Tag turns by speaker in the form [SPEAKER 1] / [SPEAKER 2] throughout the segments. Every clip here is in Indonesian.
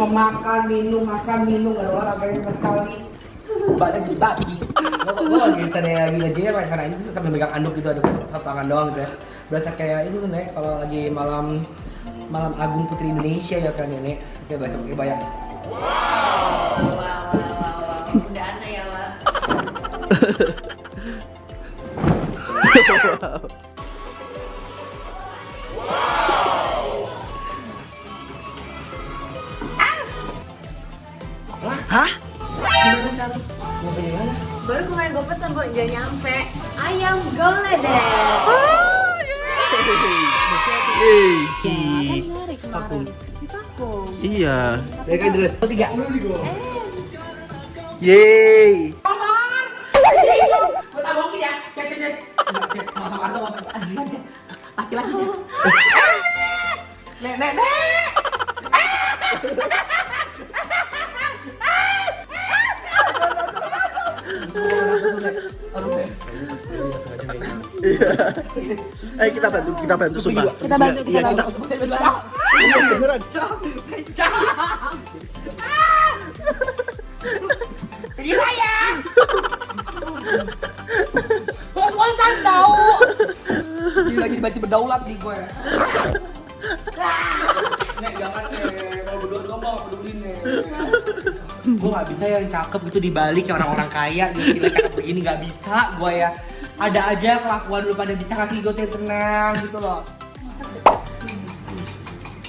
[SPEAKER 1] cuma makan minum ada orang kayak berkali badan jadi babi. Gue lagi lagi ngejenya karena ini tuh sambil megang anduk gitu, ada satu tangan doang gitu ya. Berasa kayak itu nih kalau lagi malam agung putri Indonesia ya kan nenek. Oke, bahasa pakai bayang.
[SPEAKER 2] Wow. Udah aneh ya, Wak.
[SPEAKER 3] Hah? Gimana cara?
[SPEAKER 1] Mau pilih mana?
[SPEAKER 2] Baru kemarin gue pesan kok nggak nyampe. Ayam goledek.
[SPEAKER 3] Yeay.
[SPEAKER 2] Hari kemarin di vakum.
[SPEAKER 3] Iya.
[SPEAKER 1] Dari kan terus. 3.
[SPEAKER 3] Yeay.
[SPEAKER 1] Gue tabokin ya. Cek. Sama Arto aja. Laki-laki aja. Nek.
[SPEAKER 3] Ayo kita bantu sumpah.
[SPEAKER 2] Kita bantu.
[SPEAKER 3] Iya beneran.
[SPEAKER 1] Ini saya. Bos-bosan tahu. Ini lagi baca berdaulat nih gue. Nek jangan kalau berdua mau pedulin nih. Gue nggak bisa yang cakep gitu dibalik kayak orang-orang kaya gitu, gila cakep begini nggak bisa gue ya. Ada aja kelakuan lu pada bisa kasih gue tenang gitu loh.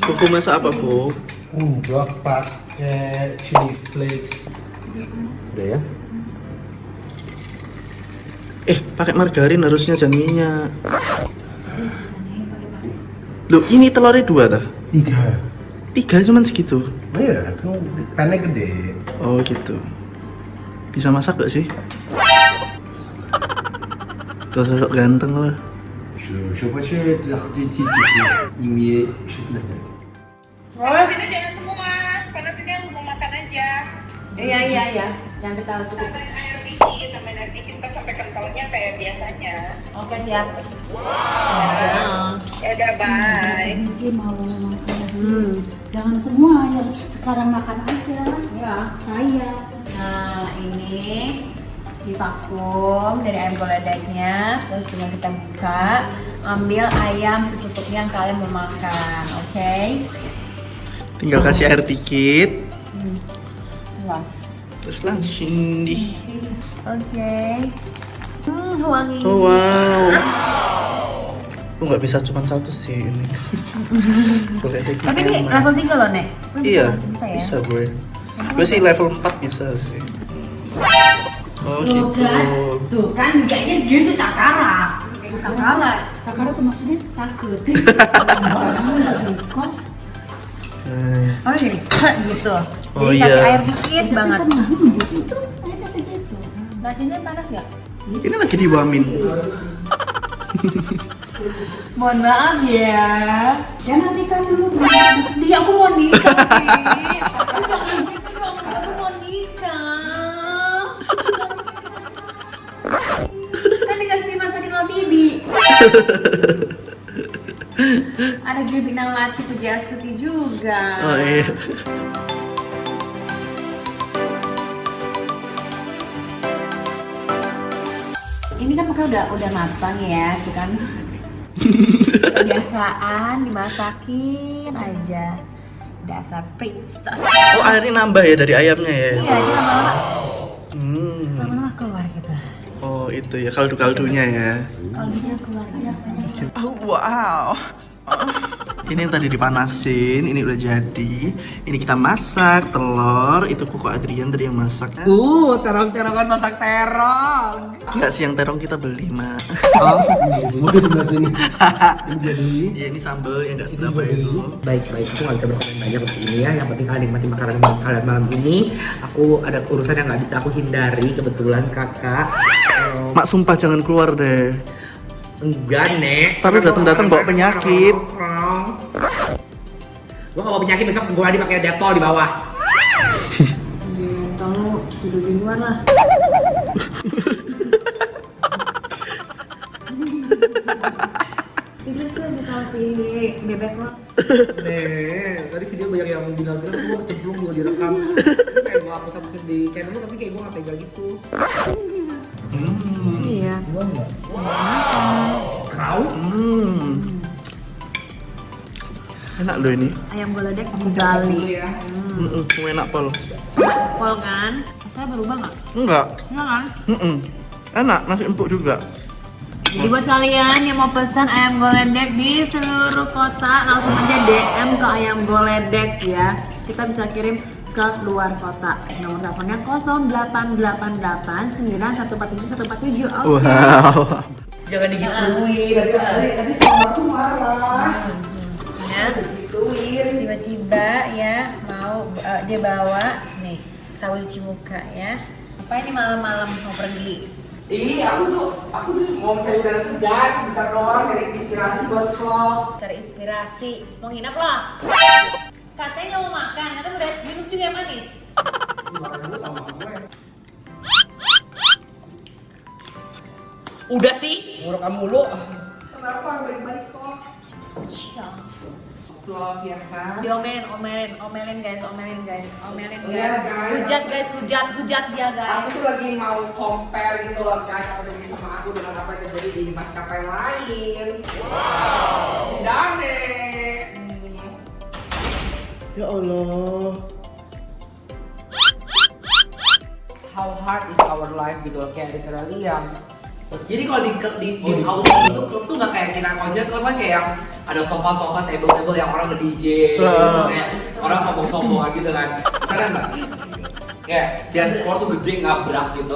[SPEAKER 3] Buku masak apa, Bu?
[SPEAKER 4] Udah pakai chili flakes. Udah ya?
[SPEAKER 3] Pakai margarin harusnya jangan minyak. Loh, ini telurnya 2 tah? 3 cuman segitu.
[SPEAKER 4] Oh iya, kan pannya gede.
[SPEAKER 3] Oh gitu. Bisa masak gak sih? Gak usah sok ganteng lah.
[SPEAKER 4] Je préfère l'article ini shoot
[SPEAKER 5] Kita jangan semua, karena kita yang mau makan aja.
[SPEAKER 2] Iya. Jangan ketawa tuh.
[SPEAKER 5] Tambahin air dikit, pas sampai kentalnya kayak biasanya.
[SPEAKER 2] Oke, siap.
[SPEAKER 5] Ya udah, bye.
[SPEAKER 6] Benci mau makan nasi. Jangan semua yang sekarang makan aja.
[SPEAKER 2] Ya.
[SPEAKER 6] Saya.
[SPEAKER 2] Nah, ini divakum dari ayam goledeknya. Terus tinggal kita buka, ambil ayam secukupnya yang kalian mau makan, oke?
[SPEAKER 3] Tinggal kasih air dikit,
[SPEAKER 2] Tinggal.
[SPEAKER 3] terus langsung di.
[SPEAKER 2] Oke. Wangi.
[SPEAKER 3] Oh wow. Lu nggak bisa cuma 1 sih ini. Boleh deh.
[SPEAKER 2] Tapi ini level 3 loh, Nek. Lu
[SPEAKER 3] Iya,
[SPEAKER 2] bisa ya?
[SPEAKER 3] bisa gue. Gue sih level 4 bisa sih. Oh gitu.
[SPEAKER 2] Tuh kan kayaknya gitu Takara.
[SPEAKER 6] Takara tuh maksudnya takut.
[SPEAKER 2] Oh jadi gitu.
[SPEAKER 3] Oh,
[SPEAKER 2] Jadi kasih
[SPEAKER 3] iya.
[SPEAKER 2] air dikit banget.
[SPEAKER 6] Kan nembus itu airnya segitu.
[SPEAKER 2] Nasinya panas ya?
[SPEAKER 3] Ini lagi diwamin.
[SPEAKER 2] Mohon maaf ya.
[SPEAKER 6] Jangan nikah dulu.
[SPEAKER 2] Dia aku mau nikah. Nih. Jangan gitu dong. Aku mau nikah. Kan dikasih masakin sama Bibi. Ada Bibi Nawati Pujiastuti juga.
[SPEAKER 3] Oh iya.
[SPEAKER 2] Ini kan makanya udah matang ya, tuh kan. Kebiasaan dimasakin aja. Dasar princess.
[SPEAKER 3] Oh airnya nambah ya dari ayamnya ya?
[SPEAKER 2] Iya, dia
[SPEAKER 3] Hmm.
[SPEAKER 2] lama-lama keluar gitu.
[SPEAKER 3] Oh itu ya kaldu-kaldunya ya.
[SPEAKER 2] Kalau dia keluar biasanya.
[SPEAKER 3] Oh wow. Ini yang tadi dipanasin, ini udah jadi. Ini kita masak telur. Itu Koko Adrian tadi yang masak.
[SPEAKER 1] Terong-terongan masak terong.
[SPEAKER 3] Enggak sih yang terong kita beli, Mak.
[SPEAKER 4] Oh, ini semua di sebelah sini. Ini jadi
[SPEAKER 3] Ya ini sambal yang enggak seberapa itu.
[SPEAKER 1] Baik, aku nggak bisa berkomentar banyak untuk ini ya. Yang penting kalian nikmati makanan kalian malam ini. Aku ada urusan yang nggak bisa aku hindari. Kebetulan kakak.
[SPEAKER 3] Mak sumpah jangan keluar deh.
[SPEAKER 1] Enggak, Nek.
[SPEAKER 3] Tapi datang-datang bawa penyakit.
[SPEAKER 1] Gua nggak bawa penyakit, besok gua lagi pakai Dettol di bawah.
[SPEAKER 2] Kamu tidur di luar lah. Itu tuh dikasih bebek lo.
[SPEAKER 1] Nih, tadi video banyak yang bilang gue kecemplung gue direkam. Kayak gue hapus di channel lu, tapi kayak gue gak tega gitu.
[SPEAKER 2] Iya.
[SPEAKER 4] Gua enggak.
[SPEAKER 1] Kau?
[SPEAKER 3] Enak loh ini.
[SPEAKER 2] Ayam geledek di
[SPEAKER 1] Siap-siap dulu
[SPEAKER 2] Bali.
[SPEAKER 1] ya.
[SPEAKER 3] Enak pol.
[SPEAKER 2] Pol kan? Rasanya berubah nggak?
[SPEAKER 3] Enggak.
[SPEAKER 2] Iya kan?
[SPEAKER 3] Enak, nasi empuk juga.
[SPEAKER 2] Jadi buat kalian yang mau pesan ayam goledek di seluruh kota, langsung aja DM ke ayam goledek ya. Kita bisa kirim ke luar kota. Nomor teleponnya 0888 9147 147. Oke.
[SPEAKER 3] Wow.
[SPEAKER 1] Jangan digituin, tadi mama tuh marah.
[SPEAKER 2] Ya.
[SPEAKER 1] Digituin.
[SPEAKER 2] Tiba-tiba ya mau dia bawa nih sabun cuci muka ya. Apa ini malam-malam mau pergi?
[SPEAKER 1] Iya, aku tuh mau mencari udara segar sebentar doang, cari inspirasi buat vlog.
[SPEAKER 2] Cari inspirasi. Mau nginep loh? Katanya nggak mau makan, katanya udah minum juga yang manis.
[SPEAKER 1] Makan dulu sama gue. Udah sih, nguruk kamu mulu. Kenapa baik-baik kok? Vlog ya kan?
[SPEAKER 2] Omelin guys.
[SPEAKER 1] Iya, guys.
[SPEAKER 2] Hujat dia guys.
[SPEAKER 1] Aku tuh lagi mau compare gitu loh guys, apa yang terjadi sama aku dengan apa yang terjadi di maskapai lain. Wow. Dane.
[SPEAKER 3] Ya Allah.
[SPEAKER 1] How hard is our life gitu loh, kayak literally yang jadi kalau di housing itu klub tuh nggak kayak kita konser, klub kan kayak yang ada sofa, table yang orang nge-DJ, terus kayak orang sombong-sombongan gitu kan. Misalkan nggak? Kayak dance floor tuh gede ngabrak gitu.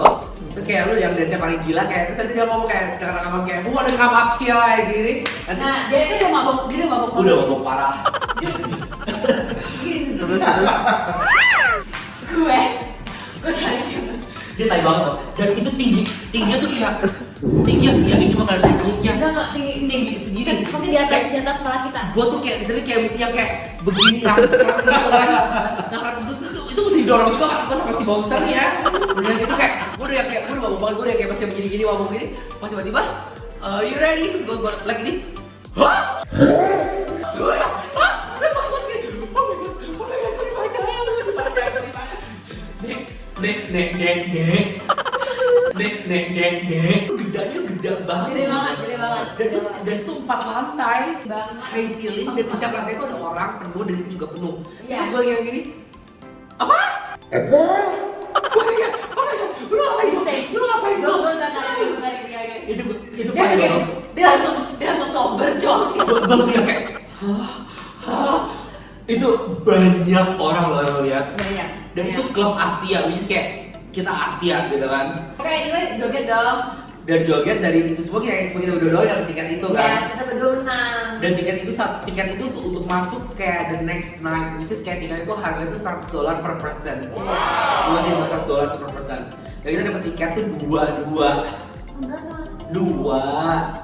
[SPEAKER 1] Terus kayak lu yang dance paling gila kayak terus nanti dia ngomong kayak dengan kayak who wanna come up here kayak gini.
[SPEAKER 2] Nah, dia itu udah mabok
[SPEAKER 1] Udah mabok parah.
[SPEAKER 3] Terus.
[SPEAKER 2] gue
[SPEAKER 1] Dia tai banget loh. Dan itu tingginya tuh kayak tinggi ya ini mah nggak tingginya.
[SPEAKER 2] enggak tinggi
[SPEAKER 1] Segini.
[SPEAKER 2] tapi di atas kepala kita.
[SPEAKER 1] Gua tuh kayak literally kayak mestinya kayak begini kan gitu kan. Nah itu mesti didorong juga kan gua sama si bouncer ya. Udah gitu kayak gua udah kayak gua mabuk banget, gua udah kayak masih begini-gini mabuk gini. Pas tiba-tiba you ready? Terus gua lagi gini. Hah? Nek. Itu gede banget. Dan itu 4 lantai.
[SPEAKER 2] Banget.
[SPEAKER 1] High ceiling dan di setiap lantai itu ada orang penuh dan di sini juga penuh.
[SPEAKER 2] Iya.
[SPEAKER 1] Terus gue yang gini. Apa? Lu ngapain?
[SPEAKER 2] Gue nggak tahu kayak
[SPEAKER 1] Itu
[SPEAKER 2] dia
[SPEAKER 1] pas
[SPEAKER 2] kayak
[SPEAKER 1] banget.
[SPEAKER 2] dia langsung sober coy.
[SPEAKER 1] Gue sudah kayak itu banyak orang loh yang lihat.
[SPEAKER 2] Banyak.
[SPEAKER 1] Dan itu klub Asia, which is kayak kita Asia gitu kan.
[SPEAKER 2] Oke, ini joget dong.
[SPEAKER 1] Dan joget dari itu semua kita berdua dapat tiket itu
[SPEAKER 2] Ya,
[SPEAKER 1] kan.
[SPEAKER 2] kita berdua menang.
[SPEAKER 1] Dan tiket itu untuk masuk kayak the next night, which is kayak tiket itu harganya itu $100 per person. Masih $100 per person. Dan kita dapat tiket tuh dua.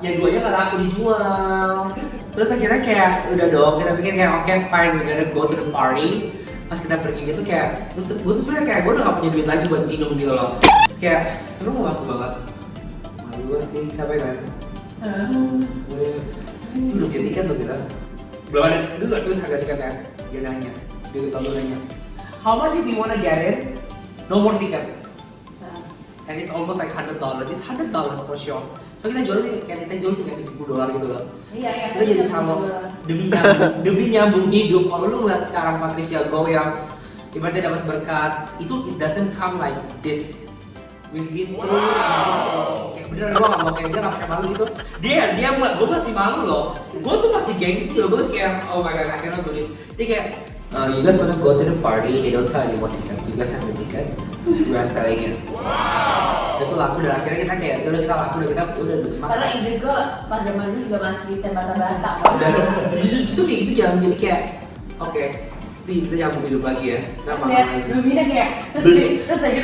[SPEAKER 1] Yang duanya nggak laku dijual. Terus akhirnya kayak udah dong, kita pikir kayak oke, fine, we're gonna go to the party. Pas kita pergi gitu kayak, terus gue tuh sebenarnya kayak gue udah gak punya duit lagi buat minum gitu loh. Terus kayak, lu mau masuk banget? Mari gue sih, capek kan? Udah punya tiket tuh kita. Belum ada, dulu terus harga tiketnya. Dia nanya, how much if you wanna get it? No more ticket. And it's almost like $100. It's $100 for sure. So kita jual kayak $70 gitu loh.
[SPEAKER 2] Iya.
[SPEAKER 1] Kita jadi calo demi nyambung hidup. Kalau lu ngeliat sekarang Patricia Go yang ibaratnya dapat berkat, itu it doesn't come like this. We've been through. Kayak beneran gue gak mau kayak dia gak pakai malu gitu. Dia gue masih malu loh. Gue tuh masih gengsi loh. Gue masih kayak oh my god, I cannot do this. Dia kayak you guys wanna go to the party? They don't sell any more ticket. You guys have the ticket. We are selling it. Itu laku dan akhirnya kita kayak udah kita laku udah
[SPEAKER 2] Karena Inggris gue pas zaman dulu juga masih terbata-bata.
[SPEAKER 1] dan justru kayak gitu jangan jadi kayak oke, itu kita nyambung hidup lagi ya. Kita makan
[SPEAKER 2] Ya,
[SPEAKER 1] lagi.
[SPEAKER 2] Lumina kayak
[SPEAKER 1] Beli.
[SPEAKER 2] terus lagi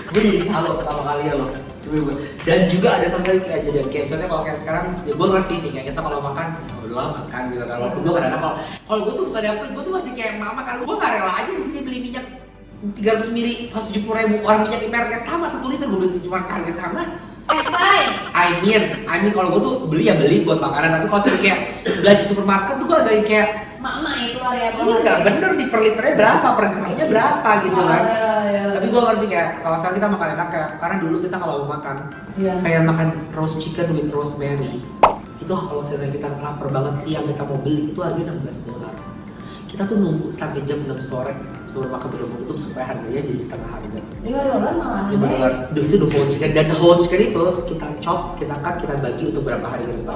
[SPEAKER 1] Gue jadi calo pertama kali ya loh. Dan juga ada satu kali kayak jadi kayak contohnya kalau kayak sekarang ya gue ngerti sih kayak kita kalau makan udah makan gitu kan. Walaupun gue kadang-kadang kalau gue tuh bukan dapet, gue tuh masih kayak mama kan gue nggak rela aja di sini beli minyak 300 ml 170.000 orang minyak ibaratnya sama 1 liter gue beli cuma harga sama.
[SPEAKER 2] Say,
[SPEAKER 1] I I mean kalau gue tuh beli ya beli buat makanan, tapi kalau sering kayak belanja supermarket tuh gue agak kayak
[SPEAKER 2] Mak-mak ya keluar ya.
[SPEAKER 1] ini nggak bener nih per liternya berapa, per gramnya berapa gitu kan. Tapi gue ngerti kayak kalau sekarang kita makan enak kayak karena dulu kita kalau mau makan kayak makan roast chicken with rosemary itu kalau misalnya kita lapar banget siang kita mau beli itu harganya $16. Kita tuh nunggu sampai jam 6 sore sebelum makan udah mau tutup supaya harganya jadi setengah harga.
[SPEAKER 2] $5 malah.
[SPEAKER 1] $5. Itu the whole chicken, dan the whole chicken itu kita chop, kita cut, kita bagi untuk berapa hari ke depan.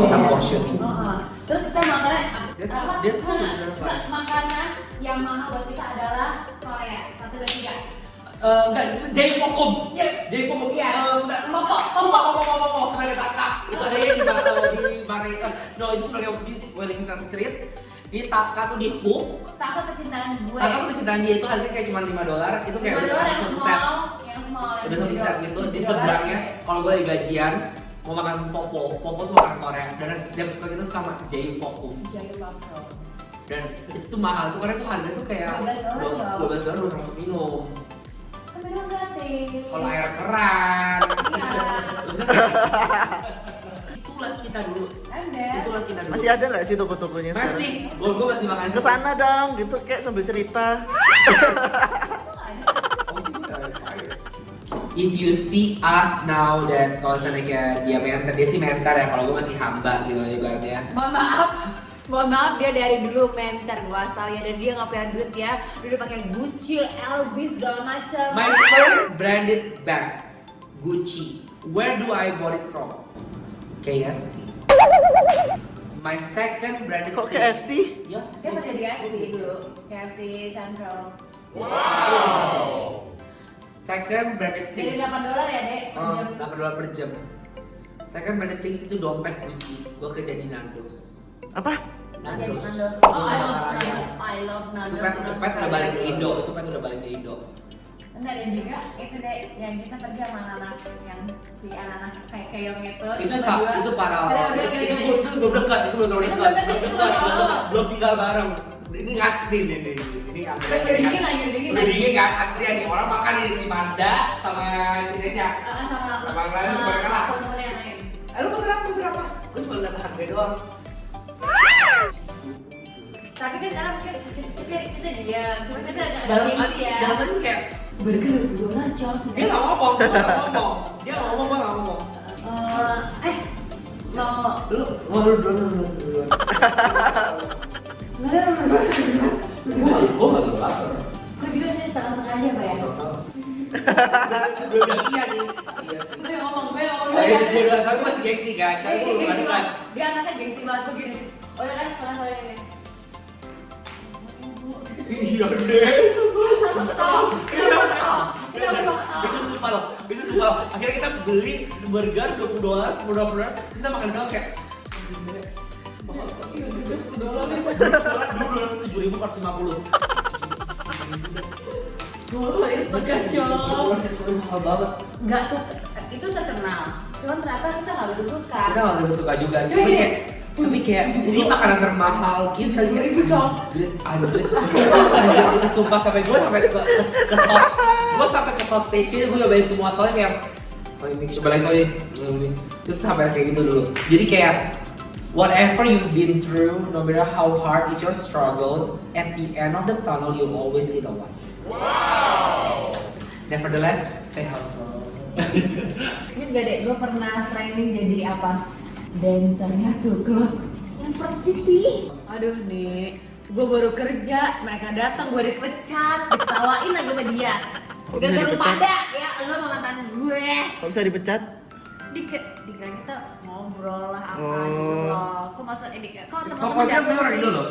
[SPEAKER 1] Kita portioning.
[SPEAKER 2] Terus kita makannya
[SPEAKER 1] Dia semua
[SPEAKER 2] Enggak, makanan yang mahal buat kita adalah Korea. 1, 2, 3.
[SPEAKER 1] Enggak, Jaepokum. Jaepokum.
[SPEAKER 2] Iya.
[SPEAKER 1] Enggak, Pokok. Sebagai kakak. Itu ada yang di Barangkali. No, itu sebagai di Wellington Street. Ini Taka tuh di hook.
[SPEAKER 2] Taka kecintaan gue.
[SPEAKER 1] Taka tuh kecintaan dia itu harganya kayak cuma $5. Itu kayak
[SPEAKER 2] $5
[SPEAKER 1] udah
[SPEAKER 2] yang
[SPEAKER 1] satu
[SPEAKER 2] small,
[SPEAKER 1] set.
[SPEAKER 2] yang small.
[SPEAKER 1] Udah satu set gitu. Di seberangnya kalau gue lagi gajian mau makan popo tuh makanan Korea. Dan dia suka gitu sama Jaepokum. Dan itu tuh mahal tuh karena itu harganya tuh kayak $12 udah termasuk minum.
[SPEAKER 2] Minum gratis.
[SPEAKER 1] Kalau air keran.
[SPEAKER 2] Iya.
[SPEAKER 1] Itulah kita dulu.
[SPEAKER 2] Ada.
[SPEAKER 1] Itulah kita dulu.
[SPEAKER 3] Masih ada nggak sih toko-tokonya?
[SPEAKER 1] Masih. Gue masih makan.
[SPEAKER 3] Kesana dong, gitu kayak sambil cerita.
[SPEAKER 1] If you see us now dan kalau misalnya kayak dia mentor, dia sih mentor ya. Kalau gue masih hamba gitu ibaratnya.
[SPEAKER 2] Mohon maaf dia dari dulu mentor gua tahu ya, dan dia nggak punya duit ya. Dia udah pakai Gucci, LV segala macam.
[SPEAKER 1] My first branded bag, Gucci. Where do I bought it from? KFC. My second branded.
[SPEAKER 3] Kok
[SPEAKER 1] thing-
[SPEAKER 3] KFC?
[SPEAKER 1] Ya.
[SPEAKER 2] Dia pakai di KFC dulu. KFC Central.
[SPEAKER 1] Second branded
[SPEAKER 2] Jadi
[SPEAKER 1] things.
[SPEAKER 2] $8 ya, Dek? per
[SPEAKER 1] Oh,
[SPEAKER 2] jam.
[SPEAKER 1] $8 per jam. Second branded things itu dompet Gucci. Gue kerja di Nandos.
[SPEAKER 3] Apa?
[SPEAKER 2] Jadi
[SPEAKER 1] Nandos.
[SPEAKER 2] Nandos. Oh, I love Nandos.
[SPEAKER 1] Itu pet udah balik ke Indo. Itu pet udah balik ke Indo.
[SPEAKER 2] Enggak, dan juga itu deh yang kita pergi sama anak-anak yang si anak-anak kayak keong itu.
[SPEAKER 1] Itu
[SPEAKER 2] berdua.
[SPEAKER 1] itu parah.
[SPEAKER 2] Udah,
[SPEAKER 1] Itu belum dekat. Itu belum terlalu
[SPEAKER 2] Itu
[SPEAKER 1] dekat.
[SPEAKER 2] belum dekat, itu
[SPEAKER 1] Belum
[SPEAKER 2] belum
[SPEAKER 1] dekat. Belum tinggal bareng. Ini antrian nih. Ini
[SPEAKER 2] Udah dingin lagi, udah dingin
[SPEAKER 1] Udah
[SPEAKER 2] lagi.
[SPEAKER 1] dingin kan antrian nih. Orang makan di si Manda sama Cinesya.
[SPEAKER 2] Sama
[SPEAKER 1] Abang lain sebenarnya kalah.
[SPEAKER 2] temen-temen yang lain.
[SPEAKER 1] Lu pesen apa? Gue cuma lihat harga doang.
[SPEAKER 2] Tapi kan karena mungkin kita diam, cuma kita agak
[SPEAKER 1] Dalam
[SPEAKER 2] gengsi ya.
[SPEAKER 1] dalam hati kayak
[SPEAKER 2] Burger $2 coy.
[SPEAKER 1] dia nggak ngomong. Dia nggak ngomong. Gue nggak ngomong.
[SPEAKER 2] Mau
[SPEAKER 1] Lu dulu.
[SPEAKER 2] nggak ada.
[SPEAKER 1] Gue nggak tahu apa.
[SPEAKER 2] Gue juga sih setengah-setengah aja Pak ya.
[SPEAKER 1] Udah iya nih. Iya sih.
[SPEAKER 2] Gue ngomong.
[SPEAKER 1] Gue udah satu masih gengsi kan. Saya belum
[SPEAKER 2] Gengsi
[SPEAKER 1] kan.
[SPEAKER 2] banget. Dia anaknya gengsi banget tuh gini. Oh ya kan, salah ini.
[SPEAKER 1] Iya deh.
[SPEAKER 2] Langsung ketawa. Kita berdua ketawa.
[SPEAKER 1] Itu sumpah loh. Akhirnya kita beli burger $20, kita makan doang kayak $7.450. Mahal banget.
[SPEAKER 2] Nggak suka, itu terkenal. Cuman ternyata kita nggak begitu suka.
[SPEAKER 1] Kita nggak begitu suka juga sih.
[SPEAKER 2] Cuy,
[SPEAKER 1] Tapi kayak ini makanan termahal kita
[SPEAKER 2] $7.000, Cok.
[SPEAKER 1] Anjir, itu sumpah sampai gue ke stop. Gue sampai ke stop station gue nyobain semua soalnya kayak oh ini coba lagi soalnya ini. Terus sampai kayak gitu dulu. Jadi kayak whatever you've been through, no matter how hard is your struggles, at the end of the tunnel you'll always see the light. Wow. Nevertheless, stay humble.
[SPEAKER 2] Ini gak deh, gue pernah training jadi apa? Dancernya tuh klub Lamford City. Aduh nih, gue baru kerja, mereka datang, gue dipecat, diketawain lagi sama dia.
[SPEAKER 3] Kok
[SPEAKER 2] Gak
[SPEAKER 3] bisa
[SPEAKER 2] tahu
[SPEAKER 3] dipecat?
[SPEAKER 2] pada, ya lo sama mantan gue.
[SPEAKER 3] Kok bisa dipecat?
[SPEAKER 2] Dikira kita ngobrol lah apa
[SPEAKER 3] Oh.
[SPEAKER 2] gitu loh. Kok masa ini, kok teman-teman
[SPEAKER 1] Pokoknya
[SPEAKER 2] datang
[SPEAKER 1] punya orang
[SPEAKER 2] sih?
[SPEAKER 1] Indo loh.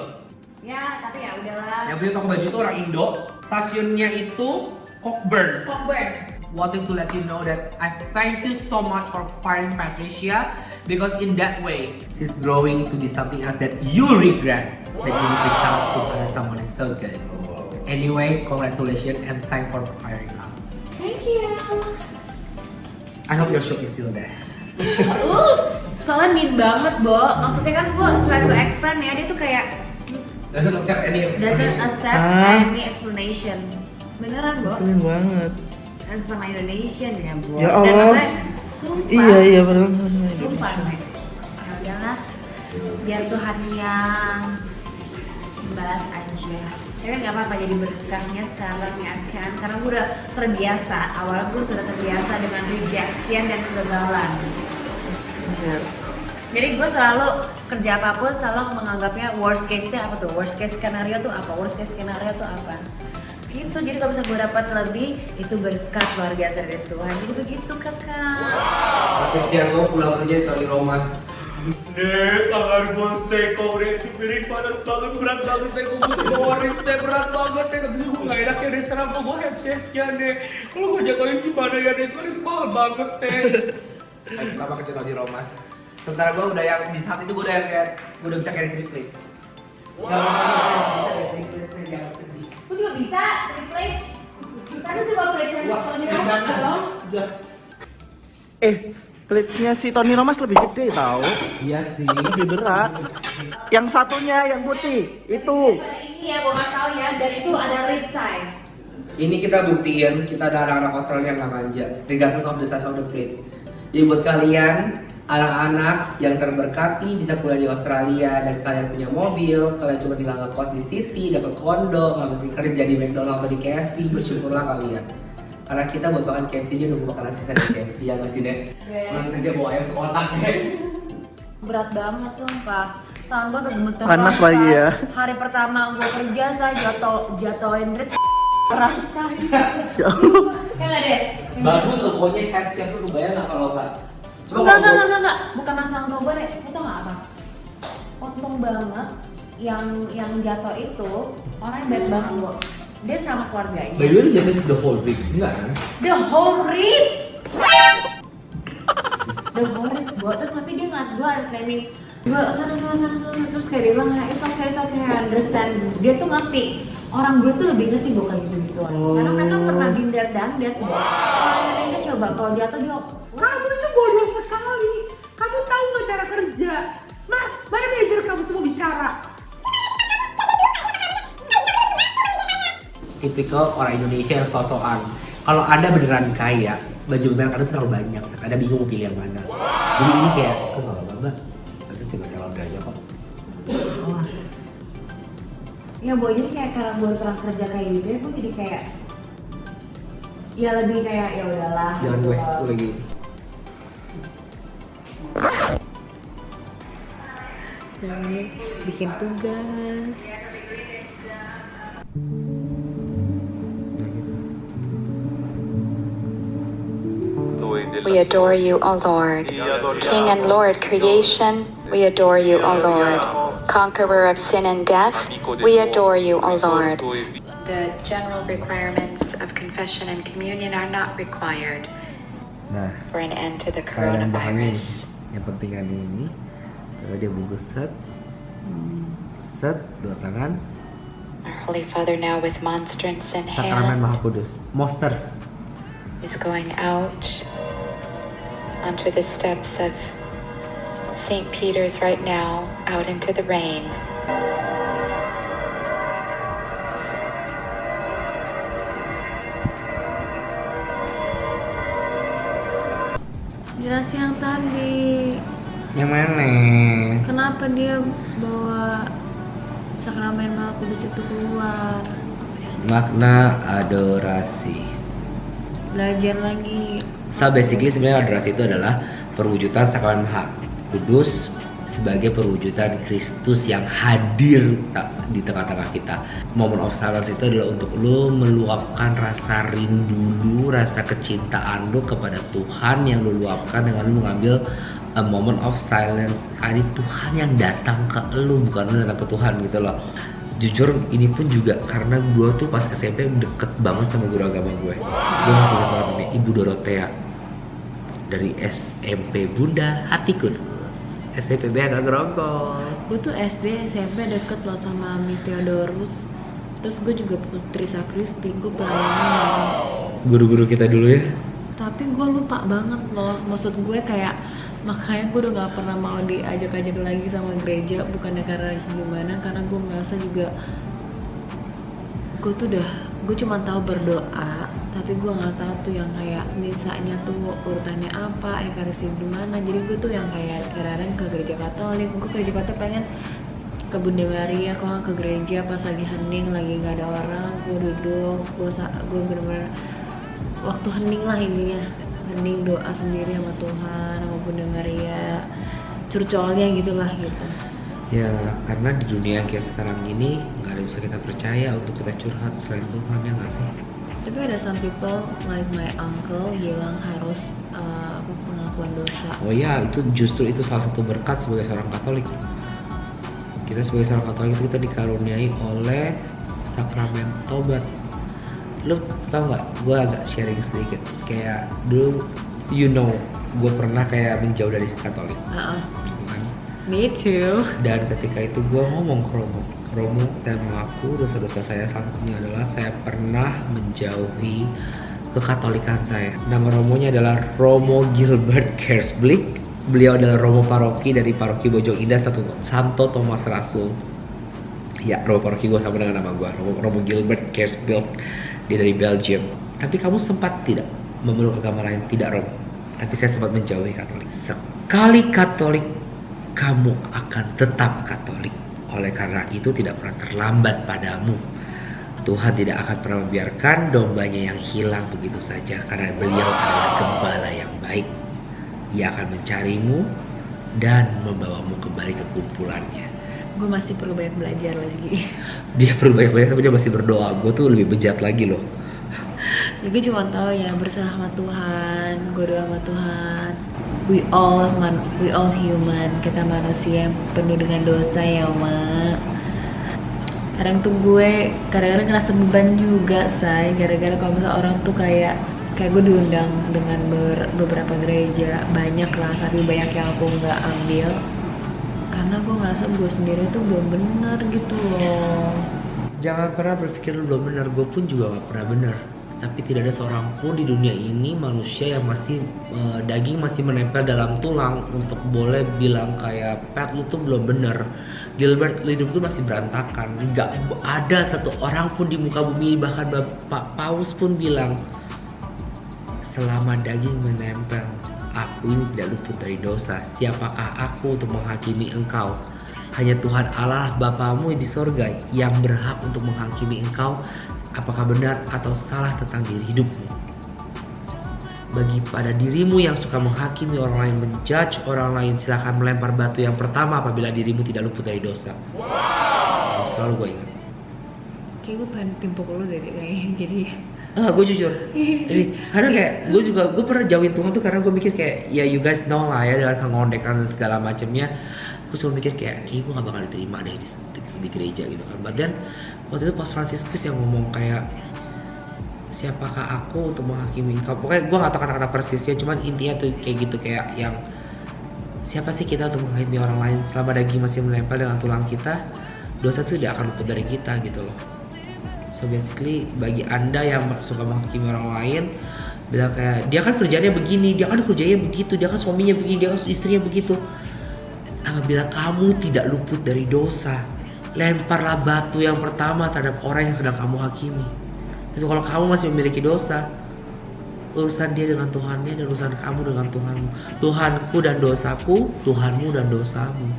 [SPEAKER 2] Ya, tapi ya udahlah.
[SPEAKER 1] Yang punya toko baju itu orang Indo. Stasiunnya itu Cockburn.
[SPEAKER 2] Cockburn.
[SPEAKER 1] Wanting to let you know that I thank you so much for firing Patricia because in that way she's growing to be something else that you regret that you missed the chance to hire someone is so good. Anyway, congratulations and thank for firing her.
[SPEAKER 2] Thank you.
[SPEAKER 1] I hope your show is still there.
[SPEAKER 2] Soalnya mean banget, Bo. Maksudnya kan gue try to expand ya, dia tuh kayak
[SPEAKER 1] Doesn't accept any
[SPEAKER 2] doesn't accept
[SPEAKER 3] Ah.
[SPEAKER 2] any explanation. Beneran, Bo?
[SPEAKER 3] Ngeselin banget.
[SPEAKER 2] Dan sama Indonesian ya, Bo.
[SPEAKER 3] Ya
[SPEAKER 2] Dan
[SPEAKER 3] Allah.
[SPEAKER 2] maksudnya
[SPEAKER 3] Iya iya benar.
[SPEAKER 2] Sumpah nih. Ya udahlah, biar Tuhan yang membalas aja. Tapi nggak apa-apa, jadi berkahnya sekarang ya kan. Karena gue udah terbiasa. Awalnya gue sudah terbiasa dengan rejection dan kegagalan.
[SPEAKER 3] Iya.
[SPEAKER 2] Jadi gue selalu kerja apapun selalu menganggapnya worst case-nya apa tuh? Worst case skenario tuh apa? Worst case skenario tuh apa? Gitu. Jadi kalau bisa gue dapat lebih, itu berkat luar biasa dari Tuhan. Jadi begitu kakak.
[SPEAKER 1] Tapi siang gue pulang kerja di Tony Romas.
[SPEAKER 4] Nek, tangan gue teko, Nek, piring panas banget, berat banget, Nek, gue butuh goreng, Nek, berat banget, Nek, tapi gue gak enak ya, Nek, serang gue headset-nya, Nek. Kalau gue jatuhin gimana ya, Nek, itu mahal banget, Nek.
[SPEAKER 1] Pertama kerja Tony Romas. Sementara gue udah yang di saat itu gue udah kayak gue udah bisa carry triplets. Jangan bisa triplets, jangan sedih.
[SPEAKER 2] Gue juga bisa triplets. Kan lu coba plate sama Tony Romas dong.
[SPEAKER 3] Plates-nya si Tony Romas lebih gede tau.
[SPEAKER 1] Iya sih.
[SPEAKER 3] Lebih berat. Yang satunya yang putih itu.
[SPEAKER 2] Ini ya gue kasih tau ya, dan itu ada rib side.
[SPEAKER 1] Ini kita buktiin kita ada anak-anak Australia yang nggak manja, regardless of the size of the plate. Jadi buat kalian anak-anak yang terberkati bisa kuliah di Australia dan kalian punya mobil, kalian cuma tinggal ngekos di city, dapat kondo, nggak mesti kerja di McDonald atau di KFC, bersyukurlah kalian. Karena kita buat makan KFC aja nunggu makanan sisa di KFC ya nggak sih Dek? Orang kerja bawa ayam sekotak Dek.
[SPEAKER 2] Berat banget sumpah. Tangan gue udah gemeter.
[SPEAKER 3] Panas
[SPEAKER 2] banget.
[SPEAKER 3] lagi ya.
[SPEAKER 2] Hari pertama gue kerja saya jatuhin duit rasa.
[SPEAKER 3] Ya Allah.
[SPEAKER 2] Ya nggak deh?
[SPEAKER 1] Bagus pokoknya head chef tuh kebayang nggak kalau nggak? Coba kalau
[SPEAKER 2] Enggak. Bukan masalah untuk gue deh. Lu tau nggak apa? Untung banget yang jatuh itu orang yang baik banget gue. Dia sama keluarganya.
[SPEAKER 1] by the way lu jadi the whole ribs enggak kan?
[SPEAKER 2] The whole ribs. The whole ribs gue. Terus tapi dia ngeliat gue ada training. Gue sana terus kayak dia bilang it's okay I understand. Dia tuh ngerti. Orang dulu tuh lebih ngerti gue kali gitu. Karena mereka pernah binder dan dia tuh. Orang Indonesia coba kalau jatuh dia.
[SPEAKER 1] Kamu itu bodoh sekali. Kamu tahu nggak cara kerja? Mas, mana manajer kamu semua bicara? Tipikal orang Indonesia yang sosokan. Kalau Anda beneran kaya, baju merek Anda terlalu banyak. Anda bingung mau pilih yang mana. Jadi ini kayak, kok nggak apa-apa? Nanti tinggal saya laundry aja kok. Awas.
[SPEAKER 2] Ya boy, jadi kayak karena gue pernah kerja kayak gitu ya, gue jadi kayak ya lebih kayak ya udahlah.
[SPEAKER 1] Jangan gue lagi.
[SPEAKER 2] Bikin tugas.
[SPEAKER 7] We adore you, O Lord. King and Lord creation, we adore you, O Lord. Conqueror of sin and death, we adore you, O Lord. The general requirements of confession and communion are not required
[SPEAKER 1] Nah,
[SPEAKER 7] for an end to the
[SPEAKER 1] kalian pahami.
[SPEAKER 7] coronavirus.
[SPEAKER 1] Yang penting kan ini, kalau dia bungkus set, dua tangan,
[SPEAKER 7] Our Holy Father now with monstrance in
[SPEAKER 1] sakramen
[SPEAKER 7] hand
[SPEAKER 1] Maha Kudus, monsters.
[SPEAKER 7] is going out onto the steps of St. Peter's right now, out into the rain.
[SPEAKER 2] Jelas yang tadi.
[SPEAKER 1] Yang mana?
[SPEAKER 2] Kenapa dia bawa sakramen Maha Kudus itu keluar?
[SPEAKER 1] Makna adorasi.
[SPEAKER 2] Belajar lagi.
[SPEAKER 1] So basically sebenarnya adorasi itu adalah perwujudan sakramen Maha Kudus sebagai perwujudan Kristus yang hadir di tengah-tengah kita. Moment of silence itu adalah untuk lo meluapkan rasa rindu lu, rasa kecintaan lu kepada Tuhan yang lu luapkan dengan lu mengambil a moment of silence. Kali Tuhan yang datang ke lu, bukan lu datang ke Tuhan gitu loh. Jujur ini pun juga karena gue tuh pas SMP deket banget sama guru agama gue. Gue masih ingat banget nih, Ibu Dorothea dari SMP Bunda Hatiku. SMP agak gerongkol.
[SPEAKER 2] Gue tuh SD, SMP deket loh sama Miss Theodorus. Terus gue juga putri sakristi, gue pelayanan.
[SPEAKER 1] Guru-guru kita dulu ya.
[SPEAKER 2] Tapi gue lupa banget loh, maksud gue kayak makanya gue udah gak pernah mau diajak-ajak lagi sama gereja. Bukannya karena gimana, karena gue merasa juga gue tuh gue cuma tahu berdoa, tapi gue nggak tahu tuh yang kayak misanya tuh urutannya apa, Ekaristi di mana. Jadi gue tuh yang kayak kadang-kadang ke gereja Katolik, gue ke gereja Katolik pengen ke Bunda Maria, kalau nggak ke gereja pas lagi hening, lagi nggak ada orang, gue duduk, gue bener-bener waktu hening lah intinya, hening doa sendiri sama Tuhan, sama Bunda Maria, curcolnya gitulah gitu.
[SPEAKER 1] Ya karena di dunia yang kayak sekarang ini nggak ada yang bisa kita percaya untuk kita curhat selain Tuhan, ya nggak sih?
[SPEAKER 2] Tapi ada some people like my uncle bilang harus pengakuan dosa.
[SPEAKER 1] Oh ya, itu justru itu salah satu berkat sebagai seorang Katolik. Kita sebagai seorang Katolik itu kita dikaruniai oleh sakramen tobat. Lu tau nggak? Gue agak sharing sedikit. Kayak dulu, gue pernah kayak menjauh dari Katolik. Gitu kan?
[SPEAKER 2] Me too.
[SPEAKER 1] Dan ketika itu gue ngomong ke Romo dan mengaku dosa-dosa saya, salah satunya adalah saya pernah menjauhi kekatolikan saya. Nama Romonya adalah Romo Gilbert Kersblick. Beliau adalah Romo Paroki dari Paroki Bojong Indah Santo Thomas Rasul. Ya, Romo Paroki gue sama dengan nama gue, Romo Gilbert Kersblick. Dia dari Belgium. Tapi kamu sempat tidak memeluk agama lain? Tidak, Romo. Tapi saya sempat menjauhi Katolik. Sekali Katolik, kamu akan tetap Katolik. Oleh karena itu tidak pernah terlambat padamu. Tuhan tidak akan pernah membiarkan dombanya yang hilang begitu saja, karena beliau adalah gembala yang baik. Ia akan mencarimu dan membawamu kembali ke kumpulannya.
[SPEAKER 2] Gue masih perlu banyak belajar lagi.
[SPEAKER 1] Dia perlu banyak-banyak tapi dia masih berdoa. Gue tuh lebih bejat lagi loh.
[SPEAKER 2] Ya, gue cuma tahu ya berserah sama Tuhan, gue doa sama Tuhan. We all human, kita manusia yang penuh dengan dosa ya Mak. Kadang tuh gue kadang-kadang ngerasa beban juga say, gara-gara kalau misalnya orang tuh kayak gue diundang dengan beberapa gereja, banyak lah, tapi banyak yang aku nggak ambil karena gue ngerasa gue sendiri tuh belum benar gitu loh.
[SPEAKER 1] Jangan pernah berpikir lu belum benar. Gue pun juga gak pernah benar. Tapi tidak ada seorang pun di dunia ini manusia yang masih daging masih menempel dalam tulang untuk boleh bilang kayak Pat lu tuh belum benar. Gilbert, hidup tuh masih berantakan. Gak ada satu orang pun di muka bumi, bahkan Bapak Paus pun bilang selama daging menempel, aku ini tidak luput dari dosa. Siapakah aku untuk menghakimi engkau? Hanya Tuhan Allah Bapamu di sorga yang berhak untuk menghakimi engkau apakah benar atau salah tentang diri hidupmu. Bagi pada dirimu yang suka menghakimi orang lain, menjudge orang lain, silakan melempar batu yang pertama apabila dirimu tidak luput dari dosa. Selalu gue ingat.
[SPEAKER 2] Kayak gue pengen timpuk lo deh kayaknya, jadi
[SPEAKER 1] Gue jujur. Jadi, karena kayak gue pernah jauhin Tuhan tuh karena gue mikir kayak ya you guys know lah ya, dengan kengondekan dan segala macamnya. Gue selalu mikir kayak gue gak bakal diterima deh di gereja gitu kan. But then waktu itu Paus Fransiskus yang ngomong kayak siapakah aku untuk menghakimi engkau. Pokoknya gue gak tahu kata-kata persisnya, cuman intinya tuh kayak gitu, kayak yang siapa sih kita untuk menghakimi orang lain selama daging masih menempel dengan tulang kita, dosa itu tidak akan luput dari kita gitu loh. So basically bagi anda yang suka menghakimi orang lain, bilang kayak dia kan kerjanya begini, dia kan kerjanya begitu, dia kan suaminya begini, dia kan istrinya begitu. Apabila kamu tidak luput dari dosa, lemparlah batu yang pertama terhadap orang yang sedang kamu hakimi. Tapi kalau kamu masih memiliki dosa, urusan dia dengan Tuhannya dan urusan kamu dengan Tuhanmu. Tuhanku dan dosaku, Tuhanmu dan dosamu.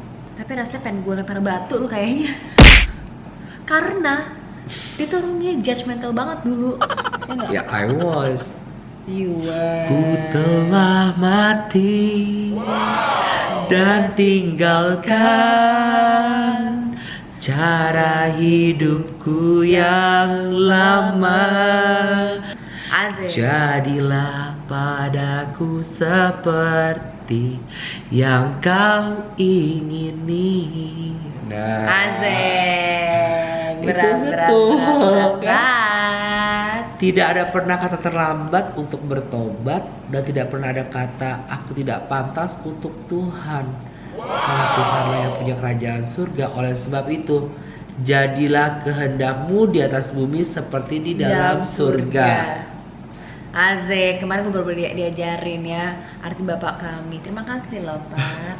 [SPEAKER 2] tapi rasanya pengen gue lempar batu lu kayaknya. Karena dia tuh orangnya judgmental banget dulu. Ya nggak?
[SPEAKER 1] Ya I was.
[SPEAKER 2] You were.
[SPEAKER 1] Ku telah mati dan tinggalkan cara hidupku yang lama.
[SPEAKER 2] Asik.
[SPEAKER 1] Jadilah padaku seperti yang kau ingini. Nah,
[SPEAKER 2] Asik.
[SPEAKER 1] Itu
[SPEAKER 2] Berat.
[SPEAKER 1] tidak ada pernah kata terlambat untuk bertobat dan tidak pernah ada kata aku tidak pantas untuk Tuhan. Karena Tuhanlah yang punya kerajaan surga. Oleh sebab itu, jadilah kehendakmu di atas bumi seperti di dalam surga.
[SPEAKER 2] Asik, kemarin gue baru diajarin ya arti Bapak kami. Terima kasih loh Pak.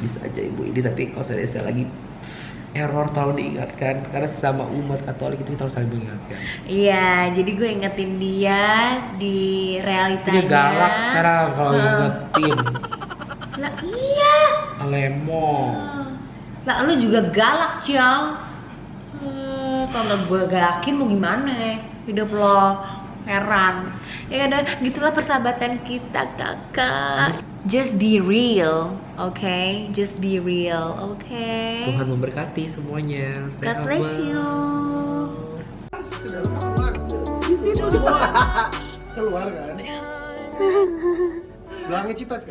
[SPEAKER 1] Bisa aja ibu ini, tapi kalau saya lagi error terlalu diingatkan karena sesama umat Katolik itu kita harus saling mengingatkan.
[SPEAKER 2] Iya, jadi gue ingetin dia di realitanya.
[SPEAKER 1] Dia galak sekarang kalau ingetin.
[SPEAKER 2] Lah iya.
[SPEAKER 1] Lemo.
[SPEAKER 2] Lah lu juga galak, Cang. Kalau nggak gue galakin mau gimana? Hidup lo heran. Ya udah, gitulah persahabatan kita, kakak. Just be real, okay? Just be real, okay?
[SPEAKER 1] Tuhan memberkati semuanya. Stay
[SPEAKER 2] God bless
[SPEAKER 1] humble.
[SPEAKER 2] you.
[SPEAKER 3] Keluar kan? Bilangnya cipat kan?